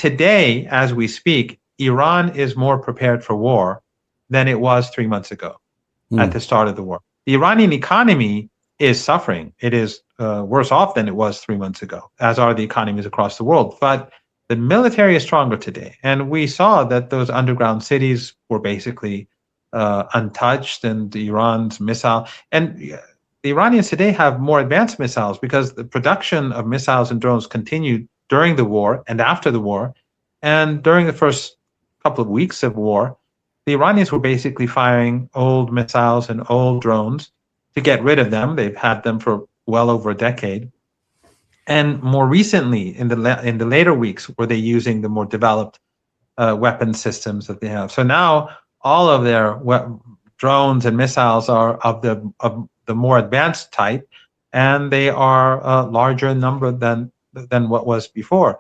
today, as we speak, Iran is more prepared for war than it was 3 months ago at the start of the war. The Iranian economy is suffering. It is worse off than it was 3 months ago, as are the economies across the world. But the military is stronger today. And we saw that those underground cities were basically untouched, and Iran's missile. And the Iranians today have more advanced missiles because the production of missiles and drones continued during the war and after the war. And during the first couple of weeks of war, the Iranians were basically firing old missiles and old drones to get rid of them. They've had them for well over a decade. And more recently, in the later weeks, were they using the more developed weapon systems that they have. So now all of their drones and missiles are of the more advanced type, and they are larger in number than what was before.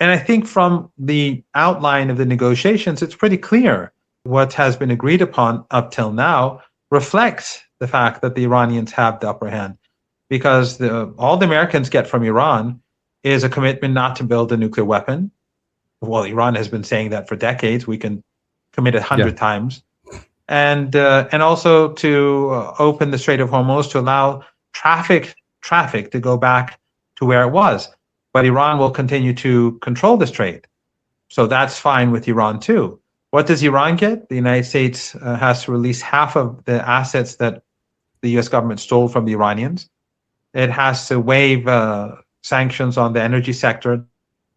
And I think from the outline of the negotiations, it's pretty clear what has been agreed upon up till now reflects the fact that the Iranians have the upper hand, because all the Americans get from Iran is a commitment not to build a nuclear weapon. Well, Iran has been saying that for decades. We can commit 100 times. And also to open the Strait of Hormuz to allow traffic to go back to where it was. But Iran will continue to control the strait. So that's fine with Iran too. What does Iran get? The United States has to release half of the assets that the US government stole from the Iranians. It has to waive sanctions on the energy sector.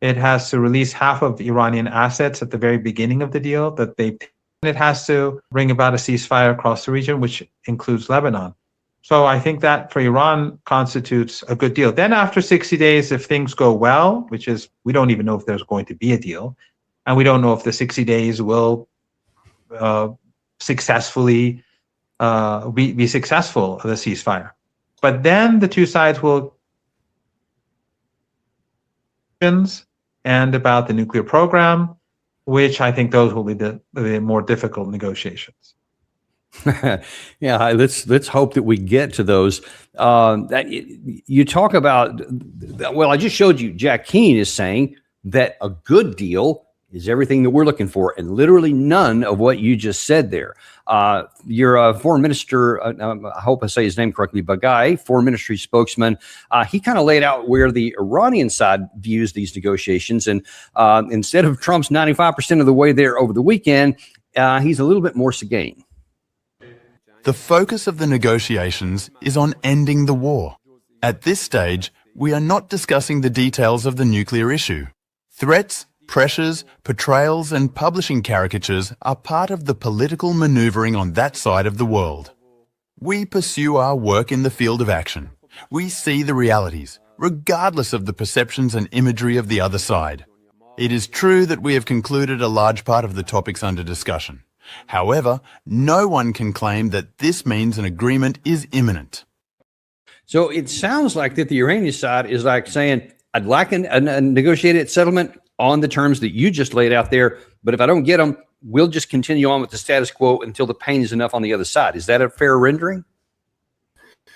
It has to release half of Iranian assets at the very beginning of the deal that they. It has to bring about a ceasefire across the region, which includes Lebanon. So I think that for Iran constitutes a good deal. Then after 60 days, if things go well, which is, we don't even know if there's going to be a deal, and we don't know if the 60 days will successfully be successful, the ceasefire. But then the two sides will and about the nuclear program, which I think those will be the more difficult negotiations. Yeah, let's hope that we get to those. You talk about, well, I just showed you Jack Keane is saying that a good deal is everything that we're looking for, and literally none of what you just said there. Your foreign minister, I hope I say his name correctly, Bagai, foreign ministry spokesman, he kind of laid out where the Iranian side views these negotiations. And instead of Trump's 95% of the way there over the weekend, he's a little bit more Seguin. The focus of the negotiations is on ending the war. At this stage, we are not discussing the details of the nuclear issue. Threats, pressures, portrayals and publishing caricatures are part of the political maneuvering on that side of the world. We pursue our work in the field of action. We see the realities, regardless of the perceptions and imagery of the other side. It is true that we have concluded a large part of the topics under discussion. However, no one can claim that this means an agreement is imminent. So it sounds like that the Iranian side is like saying, I'd like a negotiated settlement on the terms that you just laid out there, but if I don't get them, we'll just continue on with the status quo until the pain is enough on the other side. Is that a fair rendering?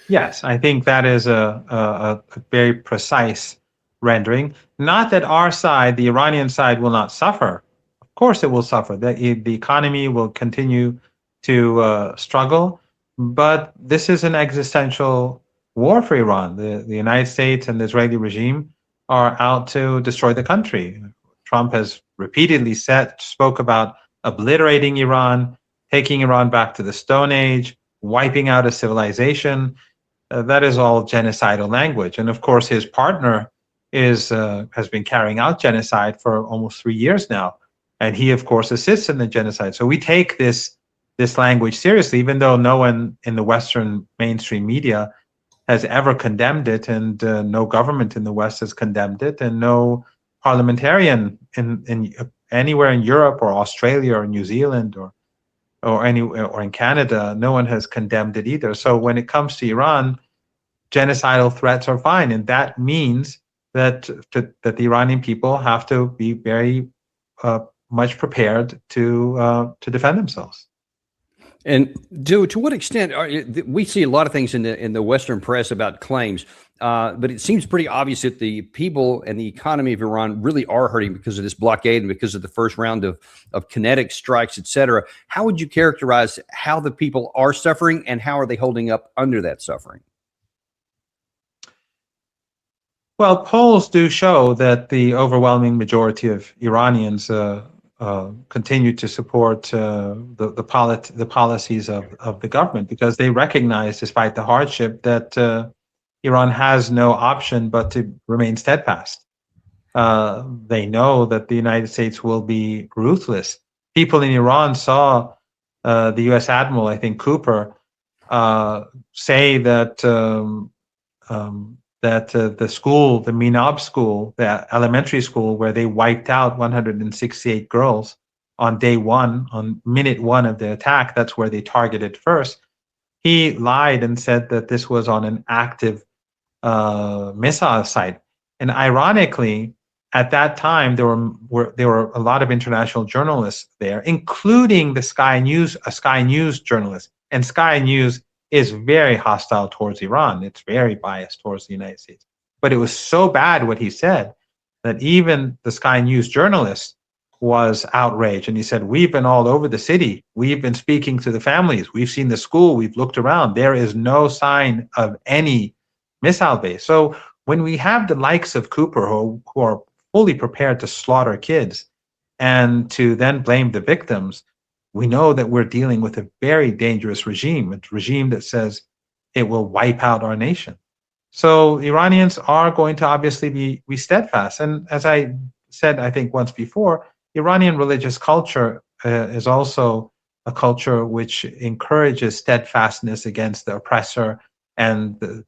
Yes, I think that is a very precise rendering. Not that our side, the Iranian side, will not suffer. Of course it will suffer. The economy will continue to struggle, but this is an existential war for Iran. The United States and the Israeli regime are out to destroy the country. Trump has repeatedly spoke about obliterating Iran, taking Iran back to the Stone Age, wiping out a civilization. That is all genocidal language. And of course, his partner has been carrying out genocide for almost 3 years now. And he, of course, assists in the genocide. So we take this language seriously, even though no one in the Western mainstream media has ever condemned it, and no government in the West has condemned it, and no parliamentarian in anywhere in Europe or Australia or New Zealand or in Canada, no one has condemned it either. So when it comes to Iran, genocidal threats are fine, and that means that the Iranian people have to be very much prepared to defend themselves. And to what extent we see a lot of things in the Western press about claims, but it seems pretty obvious that the people and the economy of Iran really are hurting because of this blockade and because of the first round of kinetic strikes, et cetera. How would you characterize how the people are suffering and how are they holding up under that suffering? Well, polls do show that the overwhelming majority of Iranians continue to support the policies of the government, because they recognize, despite the hardship, that Iran has no option but to remain steadfast. They know that the United States will be ruthless. People in Iran saw the U.S. Admiral, I think Cooper, say that the school, the Minab school, the elementary school where they wiped out 168 girls on day one, on minute one of the attack, that's where they targeted first. He lied and said that this was on an active missile site. And ironically, at that time, there were a lot of international journalists there, including the Sky News, a Sky News journalist. And Sky News is very hostile towards Iran. It's very biased towards the United States. But it was so bad what he said that even the Sky News journalist was outraged. And he said, we've been all over the city. We've been speaking to the families. We've seen the school. We've looked around. There is no sign of any missile base. So when we have the likes of Cooper who are fully prepared to slaughter kids and to then blame the victims, we know that we're dealing with a very dangerous regime, a regime that says it will wipe out our nation. So Iranians are going to obviously be steadfast. And as I said, I think once before, Iranian religious culture is also a culture which encourages steadfastness against the oppressor and the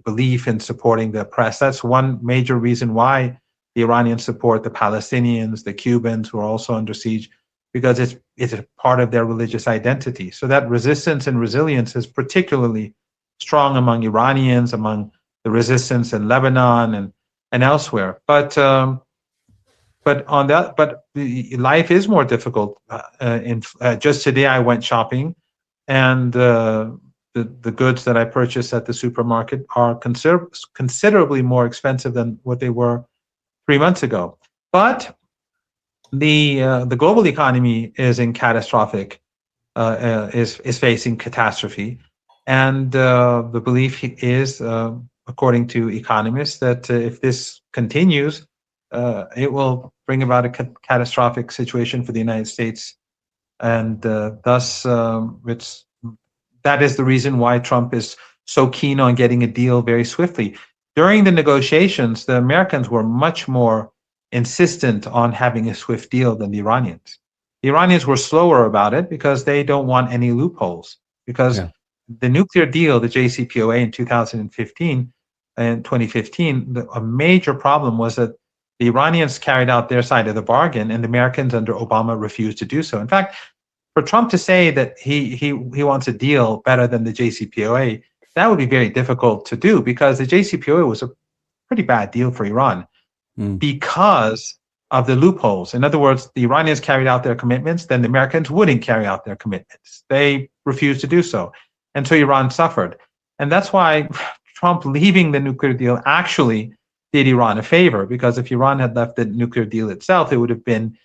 belief in supporting the oppressed. That's one major reason why the Iranians support the Palestinians, the Cubans, who are also under siege, because it's a part of their religious identity. So that resistance and resilience is particularly strong among Iranians, among the resistance in Lebanon and elsewhere. But life is more difficult. Just today, I went shopping, and the goods that I purchased at the supermarket are considerably more expensive than what they were 3 months ago. But the global economy is in catastrophic, is facing catastrophe, and the belief is, according to economists, that if this continues, it will bring about a catastrophic situation for the United States, and thus that is the reason why Trump is so keen on getting a deal very swiftly. During the negotiations, the Americans were much more insistent on having a swift deal than the Iranians. The Iranians were slower about it because they don't want any loopholes. Because the nuclear deal, the JCPOA in 2015 and 2015, a major problem was that the Iranians carried out their side of the bargain, and the Americans under Obama refused to do so. In fact, for Trump to say that he wants a deal better than the JCPOA, that would be very difficult to do, because the JCPOA was a pretty bad deal for Iran because of the loopholes. In other words, the Iranians carried out their commitments, then the Americans wouldn't carry out their commitments. They refused to do so. And so Iran suffered. And that's why Trump leaving the nuclear deal actually did Iran a favor, because if Iran had left the nuclear deal itself, it would have been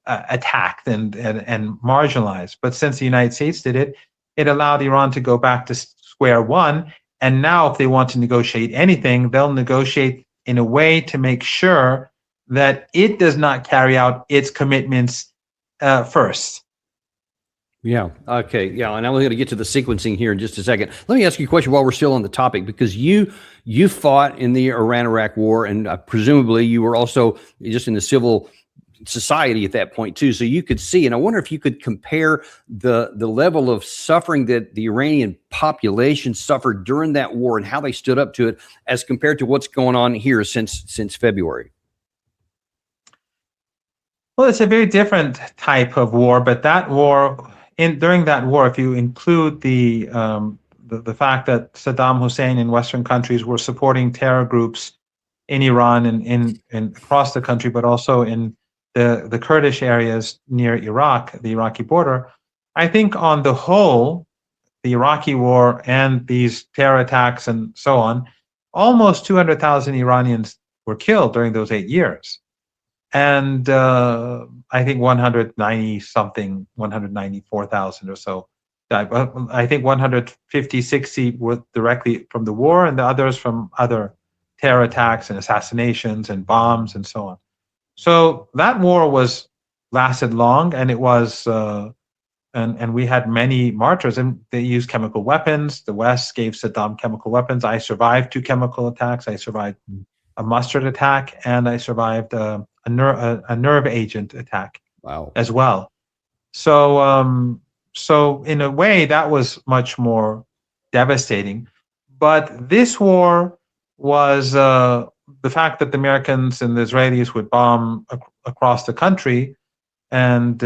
attacked and marginalized. But since the United States did it, it allowed Iran to go back to square one. And now if they want to negotiate anything, they'll negotiate in a way to make sure that it does not carry out its commitments first. Yeah. Okay. Yeah. And I'm going to get to the sequencing here in just a second. Let me ask you a question while we're still on the topic, because you fought in the Iran-Iraq war, and presumably you were also just in the civil society at that point too. So you could see, and I wonder if you could compare the level of suffering that the Iranian population suffered during that war and how they stood up to it as compared to what's going on here since February. Well, it's a very different type of war, but that war, during that war, if you include the fact that Saddam Hussein and Western countries were supporting terror groups in Iran and across the country, but also in the Kurdish areas near Iraq, the Iraqi border. I think on the whole, the Iraqi war and these terror attacks and so on, almost 200,000 Iranians were killed during those 8 years. And I think 190 something, 194,000 or so died. I think 150, 60 were directly from the war, and the others from other terror attacks and assassinations and bombs and so on. So that war lasted long, and it was, and we had many martyrs, and they used chemical weapons. The West gave Saddam chemical weapons. I survived 2 chemical attacks. I survived a mustard attack, and I survived a nerve agent attack. Wow. As well. So, so in a way, that was much more devastating. But this war was the fact that the Americans and the Israelis would bomb across the country, and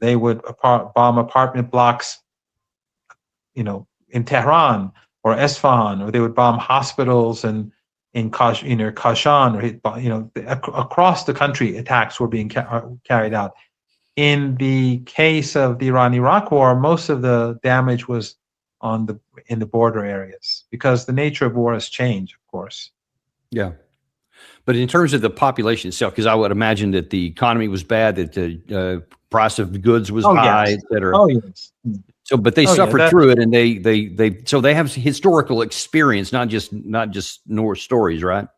they would bomb apartment blocks, in Tehran or Esfahan, or they would bomb hospitals and in Kashan, or across the country, attacks were being carried out. In the case of the Iran-Iraq war, most of the damage was in the border areas, because the nature of war has changed, of course. Yeah. But in terms of the population itself, because I would imagine that the economy was bad, that the price of goods was high, yes. et cetera. Oh, yes. So, but they suffered through it, and they have historical experience, not just Norse stories, right?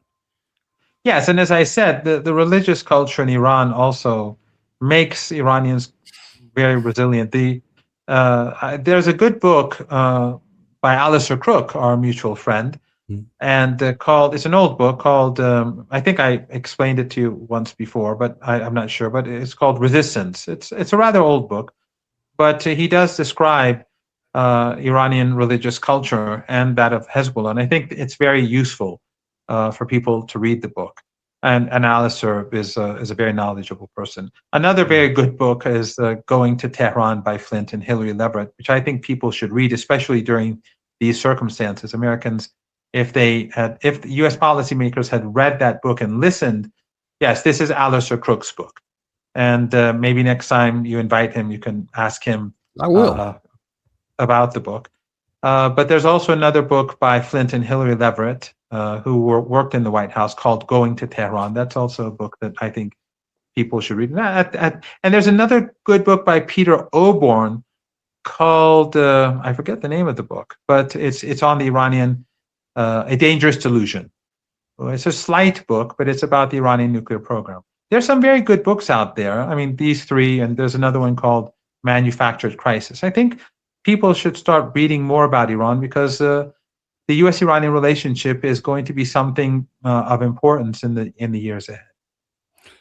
Yes, and as I said, the religious culture in Iran also makes Iranians very resilient. There's a good book by Alistair Crook, our mutual friend, and it's an old book called, I think I explained it to you once before, but I'm not sure, but it's called Resistance. It's a rather old book, but he does describe Iranian religious culture and that of Hezbollah, and I think it's very useful for people to read the book. And Alistair is a very knowledgeable person. Another very good book is Going to Tehran by Flint and Hilary Leverett, which I think people should read, especially during these circumstances. Americans, if the U.S. policymakers had read that book and listened, yes, this is Alistair Crook's book. And maybe next time you invite him, you can ask him I will. About the book. But there's also another book by Flint and Hilary Leverett, who worked in the White House, called Going to Tehran. That's also a book that I think people should read. And there's another good book by Peter Oborn called, I forget the name of the book, but it's on the Iranian, A Dangerous Delusion. It's a slight book, but it's about the Iranian nuclear program. There's some very good books out there. I mean, these three, and there's another one called Manufactured Crisis. I think people should start reading more about Iran, because the U.S.-Iranian relationship is going to be something of importance in the years ahead.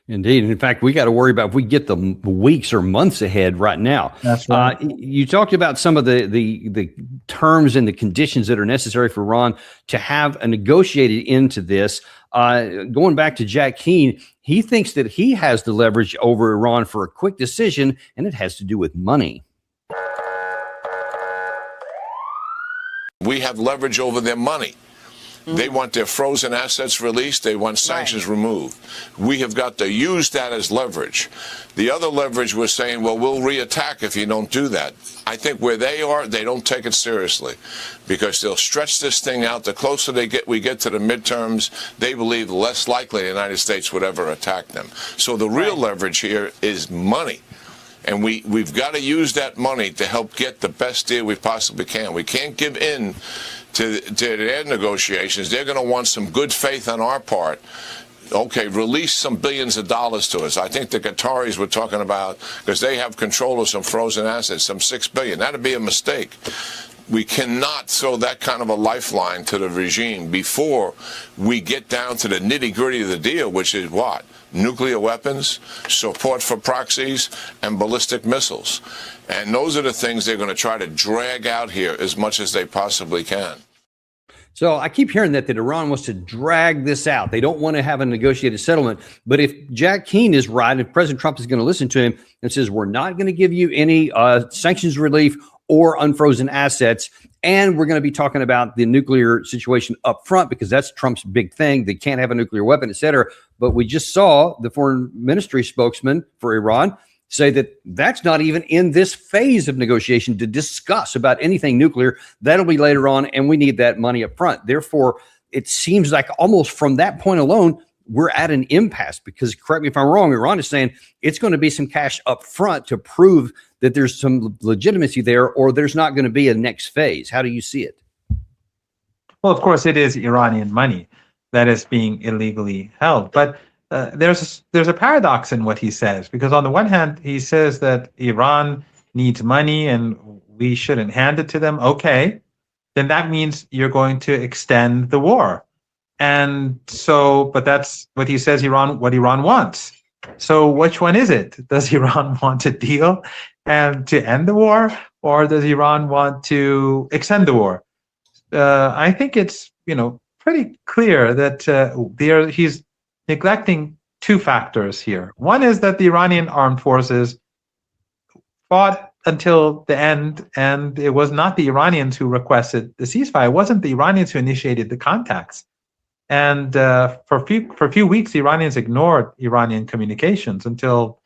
Indeed. And in fact, we got to worry about if we get the weeks or months ahead right now. That's right. You talked about some of the terms and the conditions that are necessary for Iran to have a negotiated end to this. Going back to Jack Keane, he thinks that he has the leverage over Iran for a quick decision, and it has to do with money. We have leverage over their money. They want their frozen assets released. They want sanctions removed. We have got to use that as leverage. The other leverage, we're saying, well, we'll reattack if you don't do that. I think where they are, they don't take it seriously, because they'll stretch this thing out. The closer we get to the midterms, they believe the less likely the United States would ever attack them. So the real leverage here is money. And we've got to use that money to help get the best deal we possibly can. We can't give in to their negotiations. They're going to want some good faith on our part. Okay, release some billions of dollars to us. I think the Qataris were talking about, because they have control of some frozen assets, some $6 billion. That'd be a mistake. We cannot throw that kind of a lifeline to the regime before we get down to the nitty-gritty of the deal, which is what? Nuclear weapons, support for proxies, and ballistic missiles. And those are the things they're going to try to drag out here as much as they possibly can. So I keep hearing that Iran wants to drag this out. They don't want to have a negotiated settlement. But if Jack Keane is right, if President Trump is going to listen to him and says, we're not going to give you any sanctions relief or unfrozen assets. And we're going to be talking about the nuclear situation up front, because that's Trump's big thing. They can't have a nuclear weapon, et cetera. But we just saw the foreign ministry spokesman for Iran say that that's not even in this phase of negotiation to discuss about anything nuclear. That'll be later on, and we need that money up front. Therefore, it seems like almost from that point alone, we're at an impasse, because, correct me if I'm wrong, Iran is saying it's going to be some cash up front to prove that there's some legitimacy there, or there's not going to be a next phase. How do you see it? Well, of course, it is Iranian money that is being illegally held. But there's a paradox in what he says, because on the one hand, he says that Iran needs money and we shouldn't hand it to them. Okay, then that means you're going to extend the war. And so, but that's what he says what Iran wants. So which one is it? Does Iran want a deal and to end the war, or does Iran want to extend the war? I think it's, pretty clear that he's neglecting two factors here. One is that the Iranian armed forces fought until the end, and it was not the Iranians who requested the ceasefire. It wasn't the Iranians who initiated the contacts. And for a few weeks, the Iranians ignored Iranian communications until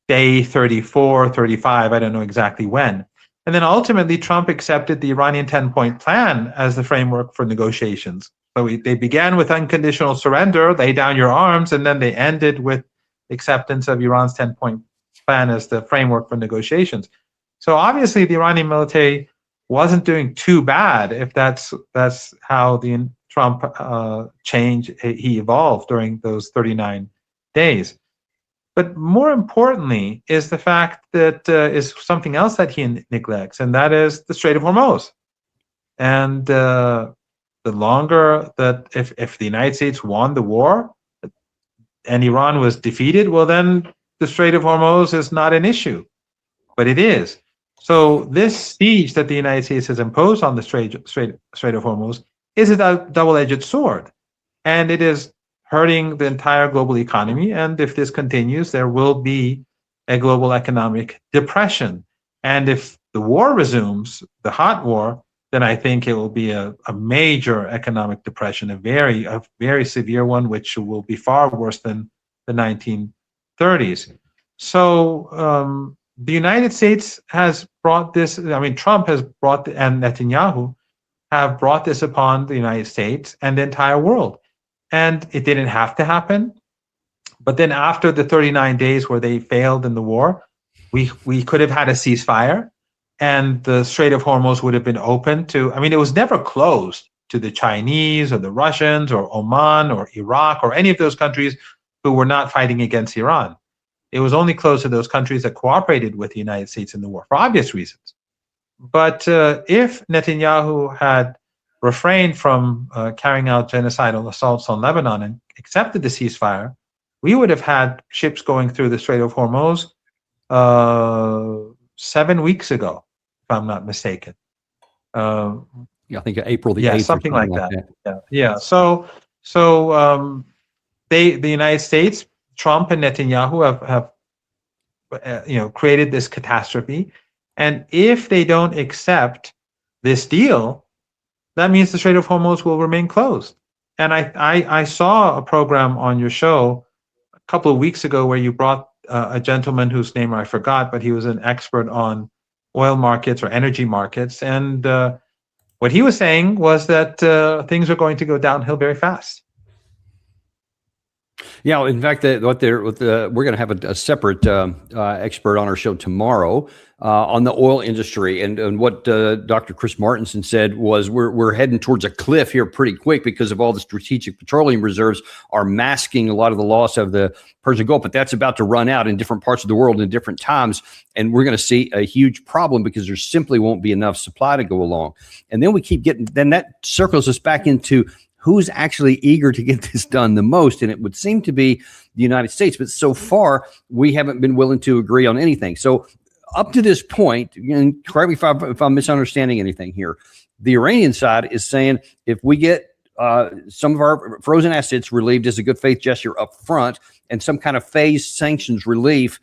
day 34, 35, I don't know exactly when. And then ultimately, Trump accepted the Iranian 10-point plan as the framework for negotiations. So they began with unconditional surrender, lay down your arms, and then they ended with acceptance of Iran's 10-point plan as the framework for negotiations. So obviously, the Iranian military wasn't doing too bad if that's how the Trump he evolved during those 39 days. But more importantly is the fact that is something else that he neglects, and that is the Strait of Hormuz. And the longer that if the United States won the war and Iran was defeated, well, then the Strait of Hormuz is not an issue, but it is. So this siege that the United States has imposed on the Strait of Hormuz is a double-edged sword, and it is hurting the entire global economy. And if this continues, there will be a global economic depression. And if the war resumes, the hot war, then I think it will be a major economic depression, a very severe one, which will be far worse than the 1930s. So the United States has brought this, Trump has brought, and Netanyahu have brought this upon the United States and the entire world. And it didn't have to happen. But then after the 39 days where they failed in the war, we could have had a ceasefire, and the Strait of Hormuz would have been open to, it was never closed to the Chinese or the Russians or Oman or Iraq or any of those countries who were not fighting against Iran. It was only closed to those countries that cooperated with the United States in the war for obvious reasons. But if Netanyahu had refrained from carrying out genocidal assaults on Lebanon and accepted the ceasefire, we would have had ships going through the Strait of Hormuz 7 weeks ago, if I'm not mistaken. I think April the 8th. Yeah, something like that. Yeah. So the United States, Trump and Netanyahu have created this catastrophe. And if they don't accept this deal, that means the Strait of Hormuz will remain closed. And I saw a program on your show a couple of weeks ago where you brought a gentleman whose name I forgot, but he was an expert on oil markets or energy markets. And what he was saying was that things are going to go downhill very fast. Yeah, in fact, we're going to have a separate expert on our show tomorrow on the oil industry, and what Dr. Chris Martenson said was we're heading towards a cliff here pretty quick because of all the strategic petroleum reserves are masking a lot of the loss of the Persian Gulf, but that's about to run out in different parts of the world in different times, and we're going to see a huge problem because there simply won't be enough supply to go along. And then we keep then that circles us back into who's actually eager to get this done the most, and it would seem to be the United States. But so far, we haven't been willing to agree on anything. So up to this point, and correct me if I'm misunderstanding anything here, the Iranian side is saying if we get some of our frozen assets relieved as a good faith gesture up front and some kind of phased sanctions relief,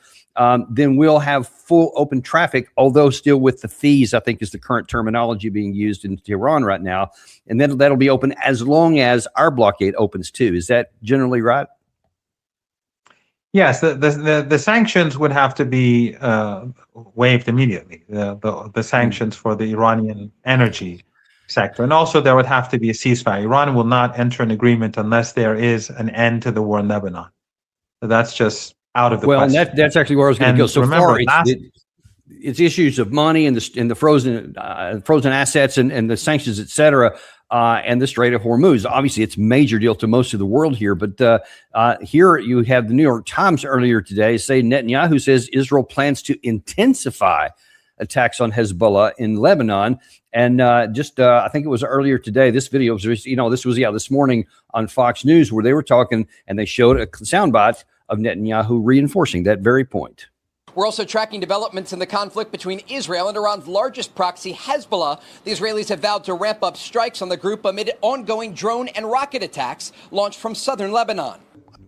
then we'll have full open traffic, although still with the fees, I think is the current terminology being used in Tehran right now. And then that'll be open as long as our blockade opens too. Is that generally right? Yes, the sanctions would have to be waived immediately. The sanctions for the Iranian energy sector, and also there would have to be a ceasefire. Iran will not enter an agreement unless there is an end to the war in Lebanon. So that's just out of the question. Well, that's actually where I was going to go. So remember, far, it's issues of money and the frozen assets and the sanctions, et cetera. And the Strait of Hormuz. Obviously, it's a major deal to most of the world here. But here you have the New York Times earlier today say Netanyahu says Israel plans to intensify attacks on Hezbollah in Lebanon. And I think it was earlier today, this video was, this morning on Fox News where they were talking and they showed a soundbite of Netanyahu reinforcing that very point. We're also tracking developments in the conflict between Israel and Iran's largest proxy, Hezbollah. The Israelis have vowed to ramp up strikes on the group amid ongoing drone and rocket attacks launched from southern Lebanon.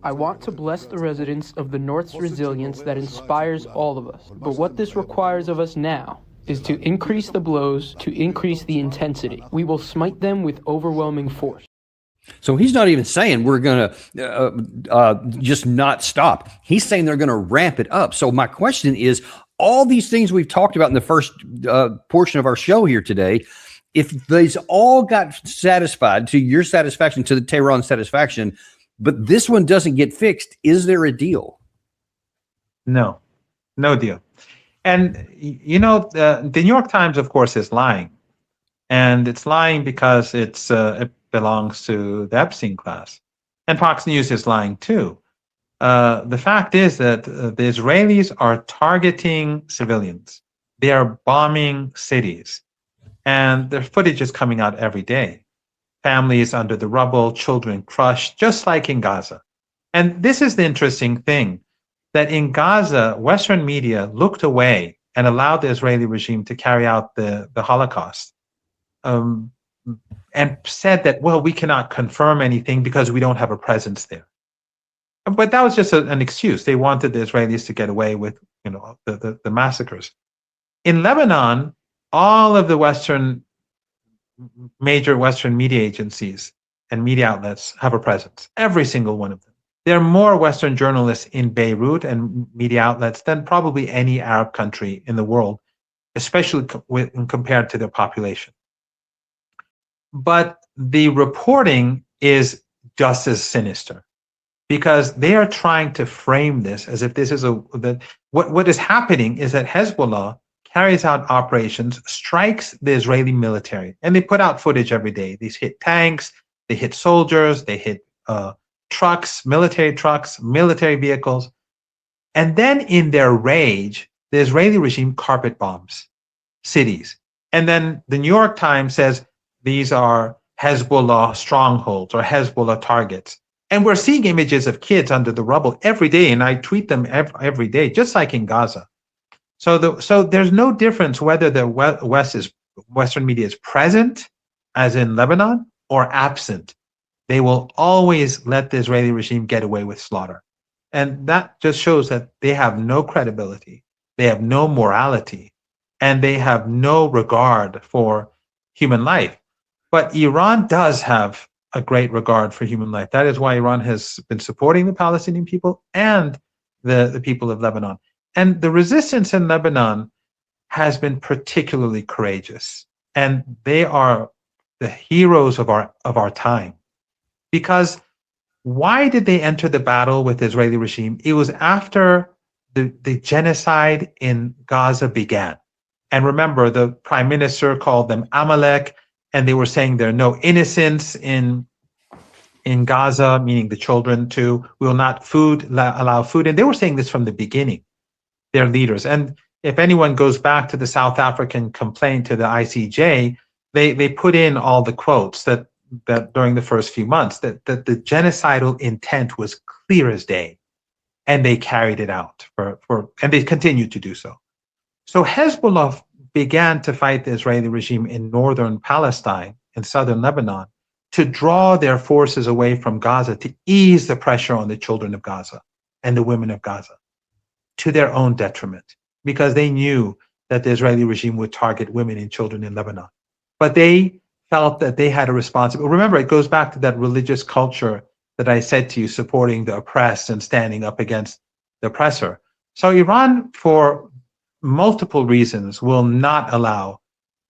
I want to bless the residents of the North's resilience that inspires all of us. But what this requires of us now is to increase the blows, to increase the intensity. We will smite them with overwhelming force. So he's not even saying we're going to just not stop. He's saying they're going to ramp it up. So my question is, all these things we've talked about in the first portion of our show here today, if these all got satisfied to your satisfaction, to the Tehran satisfaction, but this one doesn't get fixed, is there a deal? No deal. And, the New York Times, of course, is lying. And it's lying because it belongs to the Epstein class. And Fox News is lying too. The fact is that the Israelis are targeting civilians. They are bombing cities. And their footage is coming out every day. Families under the rubble, children crushed, just like in Gaza. And this is the interesting thing, that in Gaza, Western media looked away and allowed the Israeli regime to carry out the Holocaust. And said that, well, we cannot confirm anything because we don't have a presence there. But that was just an excuse. They wanted the Israelis to get away with, the massacres. In Lebanon, all of the major Western media agencies and media outlets have a presence. Every single one of them. There are more Western journalists in Beirut and media outlets than probably any Arab country in the world, especially compared to their population. But the reporting is just as sinister because they are trying to frame this as if this is what is happening is that Hezbollah carries out operations, strikes the Israeli military, and they put out footage every day. These hit tanks, they hit soldiers, they hit trucks, military vehicles. And then in their rage, the Israeli regime carpet bombs cities. And then the New York Times says these are Hezbollah strongholds or Hezbollah targets. And we're seeing images of kids under the rubble every day, and I tweet them every day, just like in Gaza. So there's no difference whether the Western media is present, as in Lebanon, or absent. They will always let the Israeli regime get away with slaughter. And that just shows that they have no credibility, they have no morality, and they have no regard for human life. But Iran does have a great regard for human life. That is why Iran has been supporting the Palestinian people and the people of Lebanon. And the resistance in Lebanon has been particularly courageous. And they are the heroes of our time. Because why did they enter the battle with the Israeli regime? It was after the genocide in Gaza began. And remember, the prime minister called them Amalek, and they were saying there are no innocents in Gaza, meaning the children too. We will not allow food. And they were saying this from the beginning, their leaders. And if anyone goes back to the South African complaint to the ICJ, they put in all the quotes that during the first few months, that the genocidal intent was clear as day. And they carried it out and they continued to do so. So Hezbollah began to fight the Israeli regime in northern Palestine, in southern Lebanon, to draw their forces away from Gaza, to ease the pressure on the children of Gaza and the women of Gaza, to their own detriment, because they knew that the Israeli regime would target women and children in Lebanon. But they felt that they had a responsibility. Remember, it goes back to that religious culture that I said to you, supporting the oppressed and standing up against the oppressor. So Iran, for multiple reasons, will not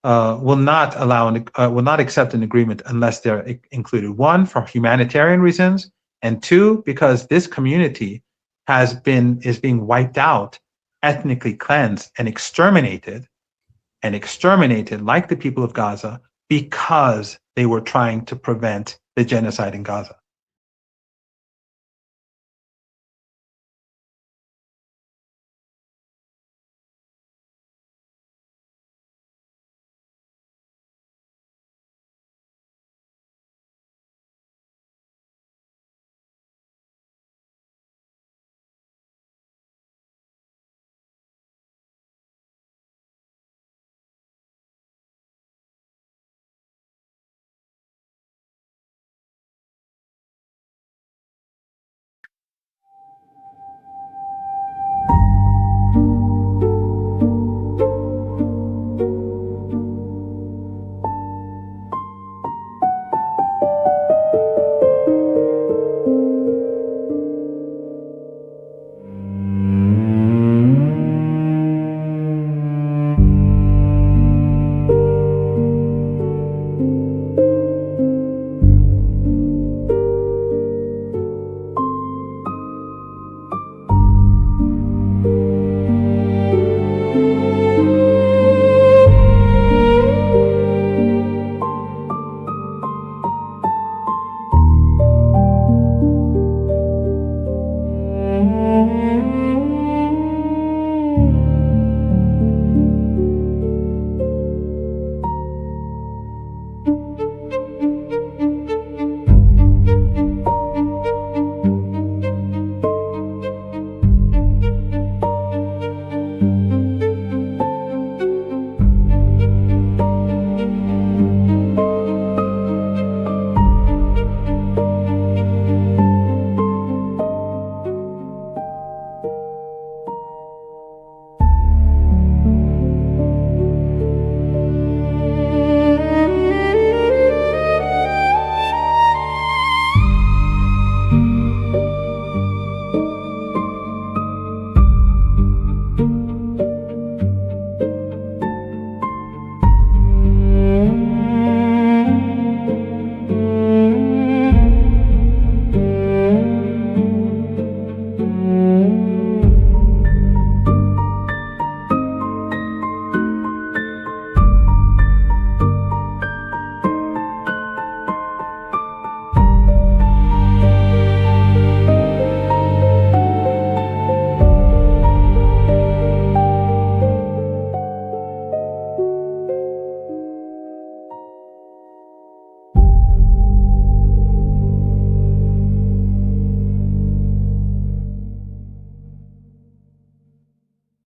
accept an agreement unless they're included. One, for humanitarian reasons, and two, because this community is being wiped out, ethnically cleansed, and exterminated like the people of Gaza, because they were trying to prevent the genocide in Gaza.